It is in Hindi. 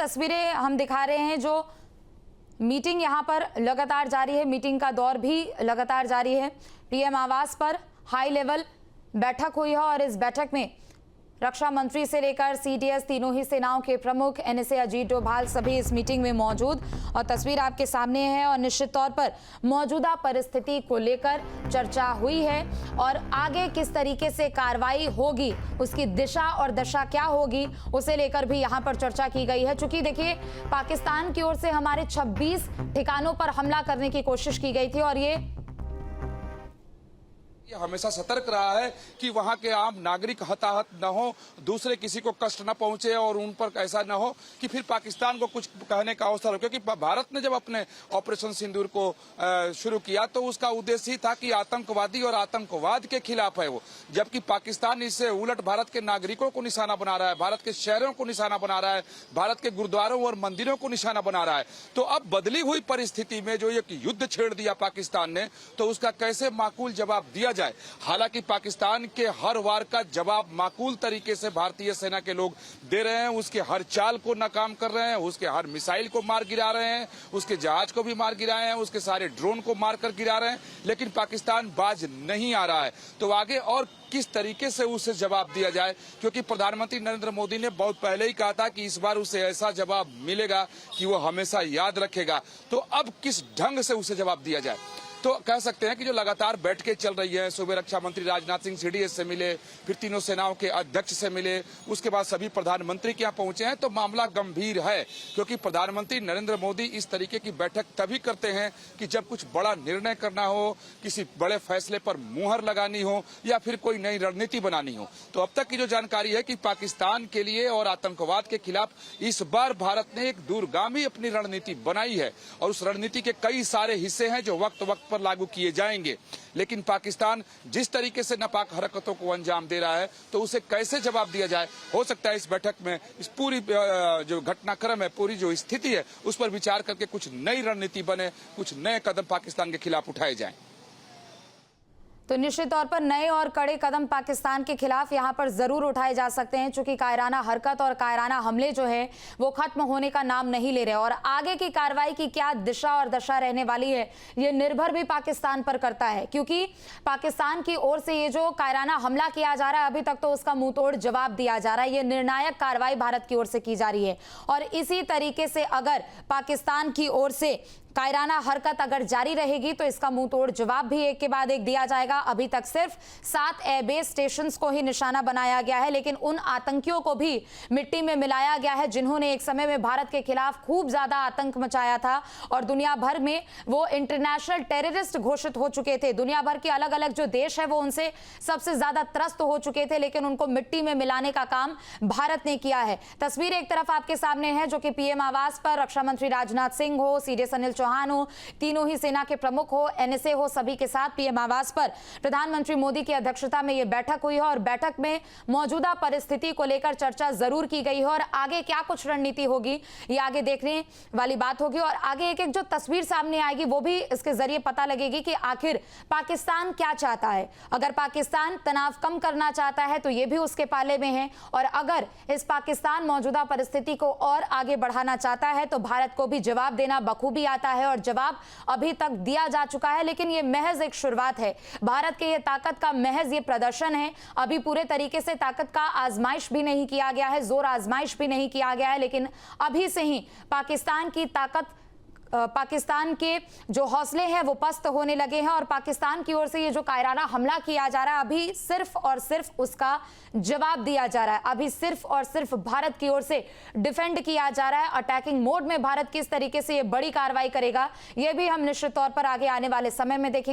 तस्वीरें हम दिखा रहे हैं। जो मीटिंग यहां पर लगातार जारी है, मीटिंग का दौर भी लगातार जारी है। पीएम आवास पर हाई लेवल बैठक हुई है और इस बैठक में रक्षा मंत्री से लेकर सीडीएस, तीनों ही सेनाओं के प्रमुख, एनएसए, अजीत डोभाल सभी इस मीटिंग में मौजूद। और तस्वीर आपके सामने है और निश्चित तौर पर मौजूदा परिस्थिति को लेकर चर्चा हुई है और आगे किस तरीके से कार्रवाई होगी, उसकी दिशा और दशा क्या होगी, उसे लेकर भी यहां पर चर्चा की गई है। चूंकि देखिए, पाकिस्तान की ओर से हमारे 26 ठिकानों पर हमला करने की कोशिश की गई थी और ये हमेशा सतर्क रहा है कि वहां के आम नागरिक हताहत न हो, दूसरे किसी को कष्ट न पहुंचे और उन पर ऐसा न हो कि फिर पाकिस्तान को कुछ कहने का अवसर हो। क्योंकि भारत ने जब अपने ऑपरेशन सिंदूर को शुरू किया तो उसका उद्देश्य ही था कि आतंकवादी और आतंकवाद के खिलाफ है वो, जबकि पाकिस्तान इससे उलट भारत के नागरिकों को निशाना बना रहा है, भारत के शहरों को निशाना बना रहा है, भारत के गुरुद्वारों और मंदिरों को निशाना बना रहा है। तो अब बदली हुई परिस्थिति में जो एक युद्ध छेड़ दिया पाकिस्तान ने, तो उसका कैसे माकूल जवाब दिया जाए। हालांकि पाकिस्तान के हर वार का जवाब माकूल तरीके से भारतीय सेना के लोग दे रहे हैं, उसके हर चाल को नाकाम कर रहे हैं, उसके हर मिसाइल को मार गिरा रहे हैं, उसके जहाज को भी मार गिराए हैं, उसके सारे ड्रोन को मारकर गिरा रहे हैं, लेकिन पाकिस्तान बाज नहीं आ रहा है। तो आगे और किस तरीके से उसे जवाब दिया जाए, क्योंकि प्रधानमंत्री नरेंद्र मोदी ने बहुत पहले ही कहा था कि इस बार उसे ऐसा जवाब मिलेगा कि वो हमेशा याद रखेगा। तो अब किस ढंग से उसे जवाब दिया जाए। तो कह सकते हैं कि जो लगातार बैठकें चल रही है, सुबह रक्षा मंत्री राजनाथ सिंह सीडीएस से मिले, फिर तीनों सेनाओं के अध्यक्ष से मिले, उसके बाद सभी प्रधानमंत्री के यहाँ पहुंचे हैं। तो मामला गंभीर है, क्योंकि प्रधानमंत्री नरेंद्र मोदी इस तरीके की बैठक तभी करते हैं कि जब कुछ बड़ा निर्णय करना हो, किसी बड़े फैसले पर मुहर लगानी हो या फिर कोई नई रणनीति बनानी हो। तो अब तक की जो जानकारी है कि पाकिस्तान के लिए और आतंकवाद के खिलाफ इस बार भारत ने एक दूरगामी अपनी रणनीति बनाई है और उस रणनीति के कई सारे हिस्से हैं जो वक्त वक्त पर लागू किए जाएंगे। लेकिन पाकिस्तान जिस तरीके से नापाक हरकतों को अंजाम दे रहा है, तो उसे कैसे जवाब दिया जाए। हो सकता है इस बैठक में इस पूरी जो घटनाक्रम है, पूरी जो स्थिति है, उस पर विचार करके कुछ नई रणनीति बने, कुछ नए कदम पाकिस्तान के खिलाफ उठाए जाएं। तो निश्चित तौर पर नए और कड़े कदम पाकिस्तान के खिलाफ यहां पर जरूर उठाए जा सकते हैं, चूंकि कायराना हरकत और कायराना हमले जो है वो खत्म होने का नाम नहीं ले रहे और आगे की कार्रवाई की क्या दिशा और दशा रहने वाली है, ये निर्भर भी पाकिस्तान पर करता है। क्योंकि पाकिस्तान की ओर से ये जो कायराना हमला किया जा रहा है, अभी तक तो उसका मुंहतोड़ जवाब दिया जा रहा है। ये निर्णायक कार्रवाई भारत की ओर से की जा रही है और इसी तरीके से अगर पाकिस्तान की ओर से कायराना हरकत अगर जारी रहेगी तो इसका मुंहतोड़ जवाब भी एक के बाद एक दिया जाएगा। अभी तक सिर्फ 7 एयरबेस स्टेशंस को ही निशाना बनाया गया है, लेकिन उन आतंकियों को भी मिट्टी में मिलाया गया है जिन्होंने एक समय में भारत के खिलाफ खूब ज्यादा आतंक मचाया था और दुनिया भर में वो इंटरनेशनल टेररिस्ट घोषित हो चुके थे। दुनिया भर के अलग अलग जो देश है वो उनसे सबसे ज्यादा त्रस्त हो चुके थे, लेकिन उनको मिट्टी में मिलाने का काम भारत ने किया है। तस्वीर एक तरफ आपके सामने है जो कि पीएम आवास पर रक्षा मंत्री राजनाथ सिंह हो, सीडीएस अनिल चौहान हो, तीनों ही सेना के प्रमुख हो, एनएसए हो, सभी के साथ पीएम आवास पर प्रधानमंत्री मोदी की अध्यक्षता में यह बैठक हुई है और बैठक में मौजूदा परिस्थिति को लेकर चर्चा जरूर की गई है और आगे क्या कुछ रणनीति होगी ये आगे देखने वाली बात होगी और आगे एक एक जो तस्वीर सामने आएगी वो भी इसके जरिए पता लगेगी कि आखिर पाकिस्तान क्या चाहता है। अगर पाकिस्तान तनाव कम करना चाहता है तो ये भी उसके पाले में है और अगर इस पाकिस्तान मौजूदा परिस्थिति को और आगे बढ़ाना चाहता है तो भारत को भी जवाब देना बखूबी आता है और जवाब अभी तक दिया जा चुका है। लेकिन ये महज एक शुरुआत है, भारत के ये ताकत का महज ये प्रदर्शन है। अभी पूरे तरीके से ताकत का आजमाइश भी नहीं किया गया है, जोर आजमाइश भी नहीं किया गया है, लेकिन अभी से ही पाकिस्तान की ताकत, पाकिस्तान के जो हौसले हैं वो पस्त होने लगे हैं और पाकिस्तान की ओर से ये जो कायराना हमला किया जा रहा है अभी सिर्फ और सिर्फ उसका जवाब दिया जा रहा है। अभी सिर्फ और सिर्फ भारत की ओर से डिफेंड किया जा रहा है। अटैकिंग मोड में भारत किस तरीके से ये बड़ी कार्रवाई करेगा ये भी हम निश्चित तौर पर आगे आने वाले समय में देखेंगे।